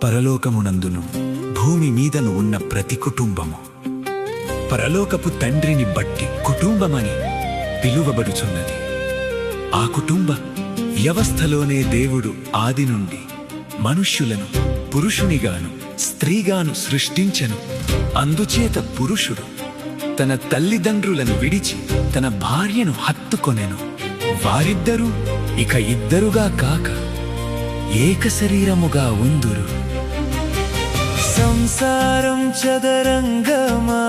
పరలోకమునందును భూమి మీదను ఉన్న ప్రతి కుటుంబము పరలోకపు తండ్రిని బట్టి కుటుంబమని పిలువబడుచున్నది. ఆ కుటుంబ వ్యవస్థలోనే దేవుడు ఆది నుండి మనుష్యులను పురుషునిగాను స్త్రీగాను సృష్టించెను. అందుచేత పురుషుడు తన తల్లిదండ్రులను విడిచి తన భార్యను హత్తుకొనెను. వారిద్దరూ ఇక ఇద్దరుగా కాక ఏక శరీరముగా ఉందురు. సంసారం చదరంగమా,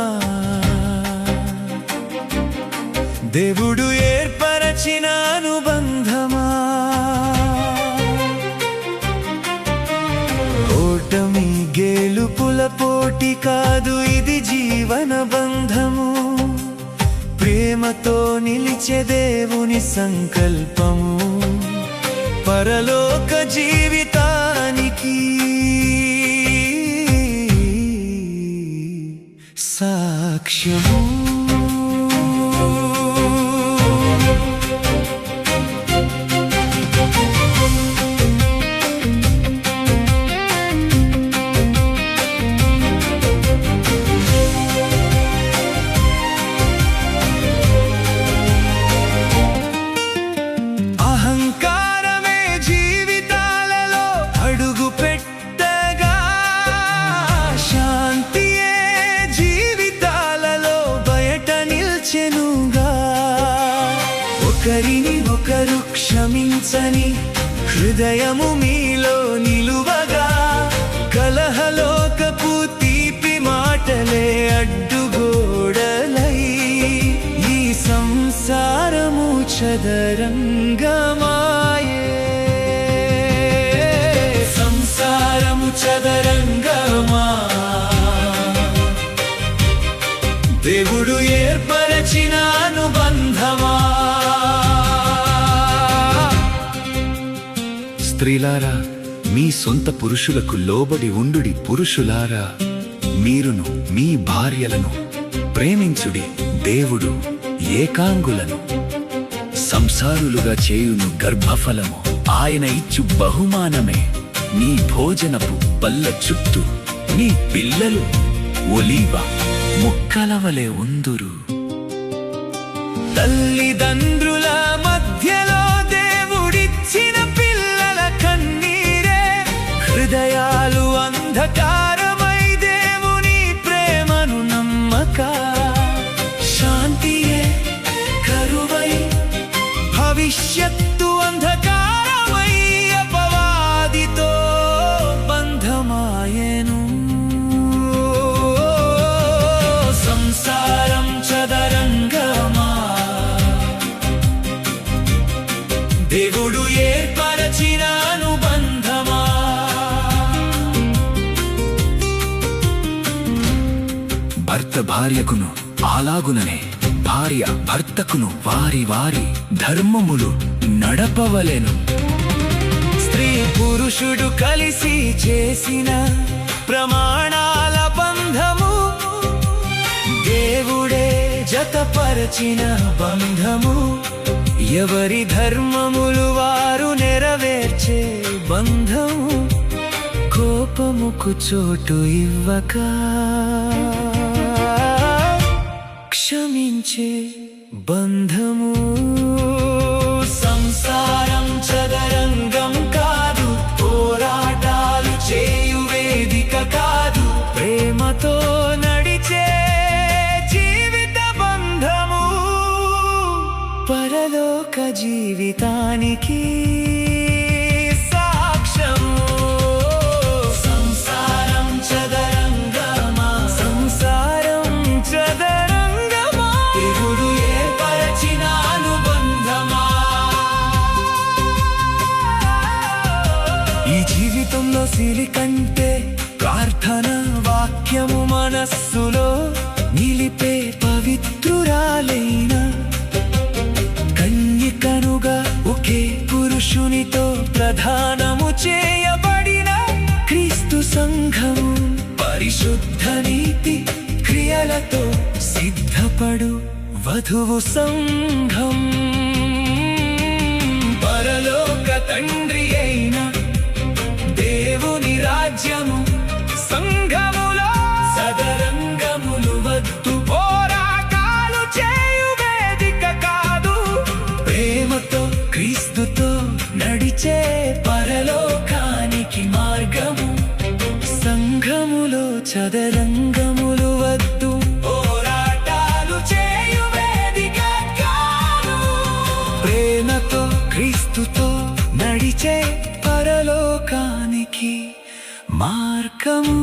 దేవుడు ఏర్పరచిన అనుబంధమా. ఓటమి గెలుపుల పోటీ కాదు, ఇది జీవన బంధము. ప్రేమతో నిలిచే దేవుని సంకల్పము, పరలోక జీవితానికి సాక్ష్యము. అహంకారమే జీవితాలలో అడుగు పెట్టగా, శాంతియే జీవితాలలో బయట నిల్చెనుగా. ఒకరిని ఒకరు క్షమించని హృదయము మీలో నిలువగా, కలహలోకపు తీపి మాటలే అడ్డుగోడలై ఈ సంసారము చదరంగమాయే. సంసారము చదరంగమా, దేవుడు ఏర్పరచిన అనుబంధమా. స్త్రీలారా, మీ సొంత పురుషులకు లోబడి ఉండుడి. పురుషులారా, మీరును మీ భార్యలను ప్రేమించుడి. దేవుడు ఏకాంగులను సంసారులుగా చేయును గర్భఫలము. ఆయన ఇచ్చు బహుమానమే నీ భోజనపు బల్ల చుట్టూ నీ పిల్లలు ఒలీవ ముక్కలవలే ఉందురు. తల్లిదండ్రుల మధ్యలో దేవుడిచ్చిన పిల్లల కన్నీరే, హృదయాలు అంధకారమై దేవుని ప్రేమను నమ్మక, శాంతియే కరువై భవిష్యత్తు అంధకారమై అపవాదితో బంధమాయెను. సంసారం చదరంగమా, దేవుడు ఏర్పరచిన అనుబంధమా. భర్త భార్యకును అలాగుననే భార్య భర్తకును వారి వారి ధర్మములు నడపవలెను. స్త్రీ పురుషుడు కలిసి చేసిన ప్రమాణాల బంధము, దేవుడే జతపరచిన బంధము. ఎవరి ధర్మములు వారు నెరవేర్చే బంధము, కోపముకు చోటు ఇవ్వక క్షమించే బంధము. సంసారం చదరంగం కాదు, పోరాటాలు చేయు వేదిక కాదు, ప్రేమతో నడిచే జీవిత బంధము, పరలోక జీవితానికి సాక్ష్యము. సంసారం చదరంగమా, సంసారం చదరంగమా, దేవుడు ఏర్పరచిన అనుబంధమా. ఈ జీవితంలో సిరి కంటే ప్రార్థన వాక్యము మనస్సులో నిలిపే పవిత్రురాలైన కన్యకనుగా ఒకే పురుషునితో ప్రధానము చేయబడిన క్రీస్తు సంఘము, పరిశుద్ధ నీతి క్రియలతో సిద్ధపడు వధువు సంఘం. పరలోక తండ్రి అయిన సంఘములో సదరంగములు వద్దు, పోరాటాలు చేయు వేదిక కాదు. ప్రేమతో క్రీస్తుతో నడిచే పరలోకానికి మార్గము. సంఘములో చదరంగములు వద్దు, పోరాటాలు చేయు వేదిక కాదు. ప్రేమతో క్రీస్తుతో నడిచే పరలోకానికి మార్గము.